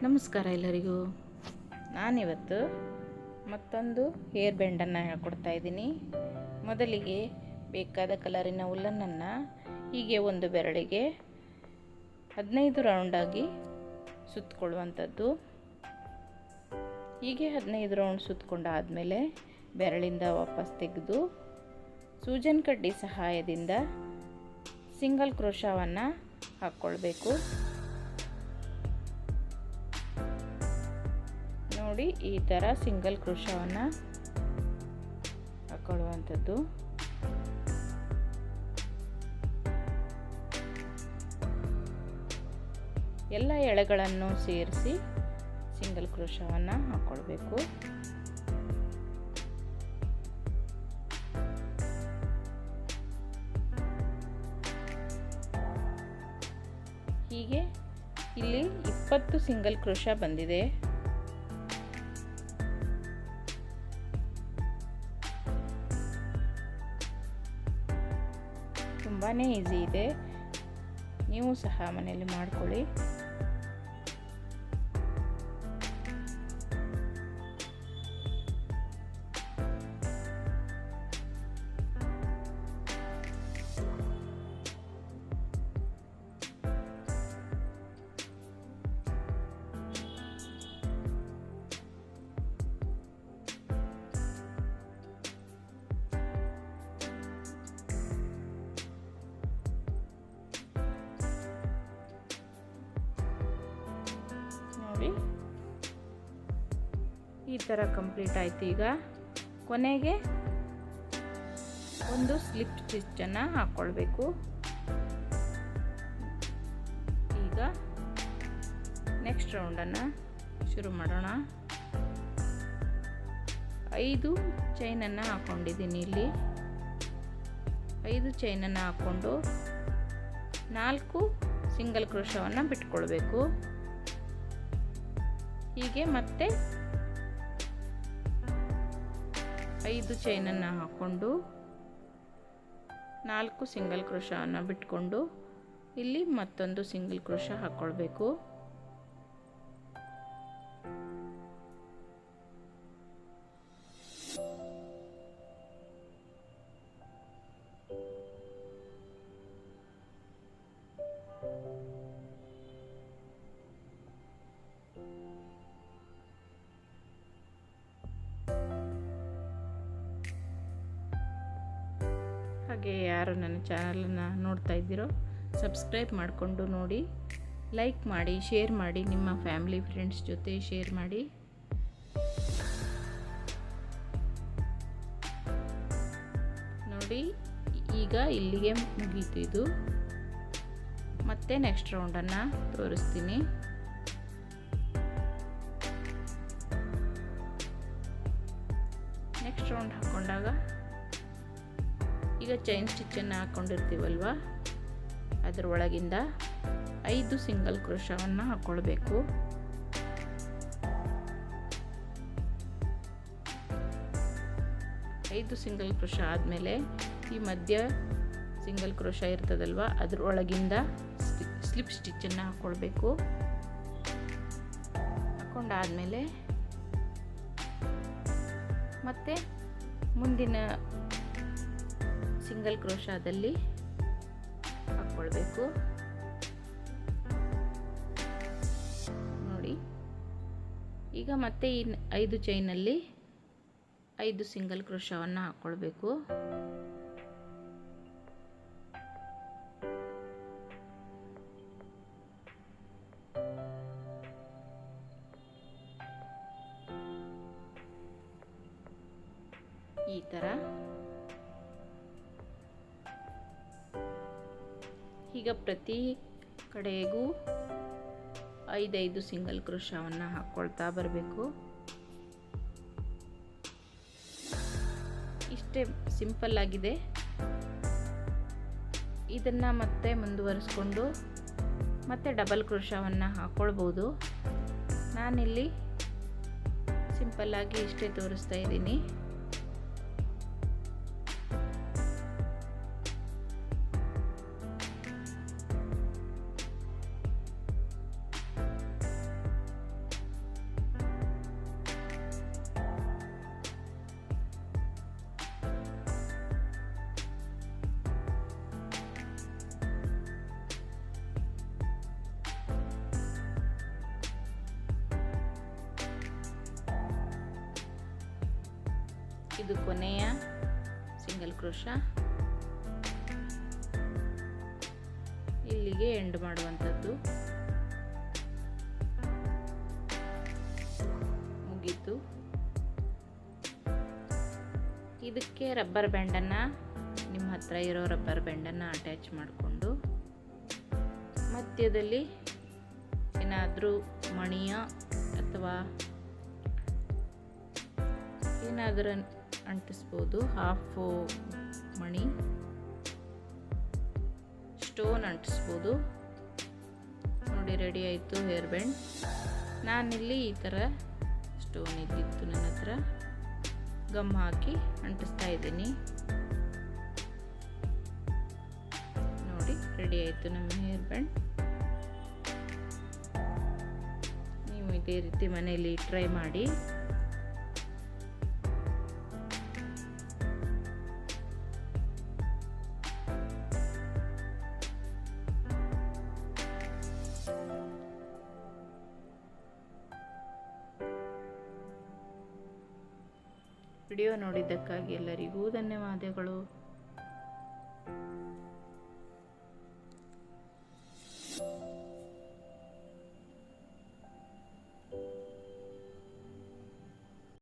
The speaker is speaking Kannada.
ನಮಸ್ಕಾರ ಎಲ್ಲರಿಗೂ. ನಾನಿವತ್ತು ಮತ್ತೊಂದು ಹೇರ್ ಬ್ಯಾಂಡನ್ನು ಹೇಳ್ಕೊಡ್ತಾ ಇದ್ದೀನಿ. ಮೊದಲಿಗೆ ಬೇಕಾದ ಕಲರಿನ ಉಲ್ಲನ್ನನ್ನು ಹೀಗೆ ಒಂದು ಬೆರಳಿಗೆ 15 ರೌಂಡಾಗಿ ಸುತ್ತಕೊಳ್ಳುವಂಥದ್ದು. ಹೀಗೆ 15 ರೌಂಡ್ ಸುತ್ತಕೊಂಡಾದಮೇಲೆ ಬೆರಳಿಂದ ವಾಪಸ್ ತೆಗೆದು ಸೂಜನ್ ಕಡ್ಡಿ ಸಹಾಯದಿಂದ ಸಿಂಗಲ್ ಕ್ರೋಶವನ್ನು ಹಾಕ್ಕೊಳ್ಬೇಕು. ನೋಡಿ, ಈ ಥರ ಸಿಂಗಲ್ ಕ್ರೋಶವನ್ನು ಹಾಕೊಳ್ಳುವಂಥದ್ದು. ಎಲ್ಲ ಎಳೆಗಳನ್ನು ಸೇರಿಸಿ ಸಿಂಗಲ್ ಕ್ರೋಶವನ್ನು ಹಾಕ್ಕೊಳ್ಬೇಕು. ಹೀಗೆ ಇಲ್ಲಿ 20 ಸಿಂಗಲ್ ಕ್ರೋಶ ಬಂದಿದೆ. ತುಂಬಾ ಈಸಿ ಇದೆ, ನೀವು ಸಹ ಮನೆಯಲ್ಲಿ ಮಾಡ್ಕೊಳ್ಳಿ. ಈ ಥರ ಕಂಪ್ಲೀಟ್ ಆಯಿತು. ಈಗ ಕೊನೆಗೆ ಒಂದು ಸ್ಲಿಪ್ ಸ್ಟಿಚ್ಚನ್ನು ಹಾಕ್ಕೊಳ್ಬೇಕು. ಈಗ ನೆಕ್ಸ್ಟ್ ರೌಂಡನ್ನು ಶುರು ಮಾಡೋಣ. 5 ಚೈನನ್ನು ಹಾಕ್ಕೊಂಡಿದ್ದೀನಿ. ಇಲ್ಲಿ 5 ಚೈನನ್ನು ಹಾಕ್ಕೊಂಡು 4 ಸಿಂಗಲ್ ಕ್ರೋಶವನ್ನು ಬಿಟ್ಕೊಳ್ಬೇಕು. ಹೀಗೆ ಮತ್ತೆ 5 ಚೈನನ್ನು ಹಾಕ್ಕೊಂಡು 4 ಸಿಂಗಲ್ ಕ್ರೋಶವನ್ನು ಬಿಟ್ಕೊಂಡು ಇಲ್ಲಿ ಮತ್ತೊಂದು ಸಿಂಗಲ್ ಕ್ರೋಶ ಹಾಕ್ಕೊಳ್ಬೇಕು. ಹಾಗೆ ಯಾರು ನನ್ನ ಚಾನಲನ್ನು ನೋಡ್ತಾ ಇದ್ದೀರೋ ಸಬ್ಸ್ಕ್ರೈಬ್ ಮಾಡಿಕೊಂಡು ನೋಡಿ, ಲೈಕ್ ಮಾಡಿ, ಶೇರ್ ಮಾಡಿ, ನಿಮ್ಮ ಫ್ಯಾಮಿಲಿ ಫ್ರೆಂಡ್ಸ್ ಜೊತೆ ಶೇರ್ ಮಾಡಿ. ನೋಡಿ, ಈಗ ಇಲ್ಲಿಗೆ ಮುಗೀತು ಇದು. ಮತ್ತೆ ನೆಕ್ಸ್ಟ್ ರೌಂಡನ್ನು ತೋರಿಸ್ತೀನಿ. ನೆಕ್ಸ್ಟ್ ರೌಂಡ್ ಹಾಕ್ಕೊಂಡಾಗ ಈಗ ಚೈನ್ ಸ್ಟಿಚ್ಚನ್ನು ಹಾಕ್ಕೊಂಡಿರ್ತೀವಲ್ವ, ಅದರ ಒಳಗಿಂದ 5 ಸಿಂಗಲ್ ಕ್ರೋಶವನ್ನು ಹಾಕ್ಕೊಳ್ಬೇಕು. ಐದು ಸಿಂಗಲ್ ಕ್ರೋಶ ಆದಮೇಲೆ ಈ ಮಧ್ಯ ಸಿಂಗಲ್ ಕ್ರೋಶ ಇರ್ತದಲ್ವ, ಅದ್ರ ಒಳಗಿಂದ ಸ್ಲಿಪ್ ಸ್ಟಿಚ್ಚನ್ನು ಹಾಕ್ಕೊಳ್ಬೇಕು. ಹಾಕ್ಕೊಂಡಾದಮೇಲೆ ಮತ್ತೆ ಮುಂದಿನ ಸಿಂಗಲ್ ಕ್ರೋಶದಲ್ಲಿ ಹಾಕ್ಕೊಳ್ಬೇಕು. ನೋಡಿ, ಈಗ ಮತ್ತೆ ಈ 5 ಚೈನಲ್ಲಿ 5 ಸಿಂಗಲ್ ಕ್ರೋಶವನ್ನು ಹಾಕ್ಕೊಳ್ಬೇಕು. ಈ ಥರ ಈಗ ಪ್ರತಿ ಕಡೆಗೂ 5 ಸಿಂಗಲ್ ಕ್ರೋಶವನ್ನು ಹಾಕ್ಕೊಳ್ತಾ ಬರಬೇಕು. ಇಷ್ಟೇ ಸಿಂಪಲ್ ಆಗಿದೆ. ಇದನ್ನು ಮತ್ತೆ ಮುಂದುವರಿಸ್ಕೊಂಡು ಮತ್ತೆ ಡಬಲ್ ಕ್ರೋಶವನ್ನು ಹಾಕ್ಕೊಳ್ಬೋದು. ನಾನಿಲ್ಲಿ ಸಿಂಪಲ್ಲಾಗಿ ಇಷ್ಟೇ ತೋರಿಸ್ತಾ ಇದ್ದೀನಿ. ಇದು ಕೊನೆಯ ಸಿಂಗಲ್ ಕ್ರೋಶಾ. ಇಲ್ಲಿಗೆ ಎಂಡ್ ಮಾಡುವಂಥದ್ದು. ಮುಗೀತು. ಇದಕ್ಕೆ ರಬ್ಬರ್ ಬ್ಯಾಂಡನ್ನು, ನಿಮ್ಮ ಹತ್ರ ಇರೋ ರಬ್ಬರ್ ಬ್ಯಾಂಡನ್ನು ಅಟ್ಯಾಚ್ ಮಾಡಿಕೊಂಡು ಮಧ್ಯದಲ್ಲಿ ಏನಾದರೂ ಮಣಿಯ ಅಥವಾ ಏನಾದರೂ ಅಂಟಿಸ್ಬೋದು. ಹಾಫು ಮಣಿ, ಸ್ಟೋನ್ ಅಂಟಿಸ್ಬೋದು. ನೋಡಿ, ರೆಡಿ ಆಯಿತು ಹೇರ್ ಬ್ಯಾಂಡ್. ನಾನಿಲ್ಲಿ ಈ ಥರ ಸ್ಟೋನ್ ಇದ್ದಿತ್ತು ನನ್ನ ಹತ್ರ, ಗಮ್ ಹಾಕಿ ಅಂಟಿಸ್ತಾ ಇದ್ದೀನಿ. ನೋಡಿ, ರೆಡಿ ಆಯಿತು ನಮ್ಮ ಹೇರ್ ಬ್ಯಾಂಡ್. ನೀವು ಇದೇ ರೀತಿ ಮನೆಯಲ್ಲಿ ಟ್ರೈ ಮಾಡಿ. ವಿಡಿಯೋ ನೋಡಿದ್ದಕ್ಕಾಗಿ ಎಲ್ಲರಿಗೂ ಧನ್ಯವಾದಗಳು.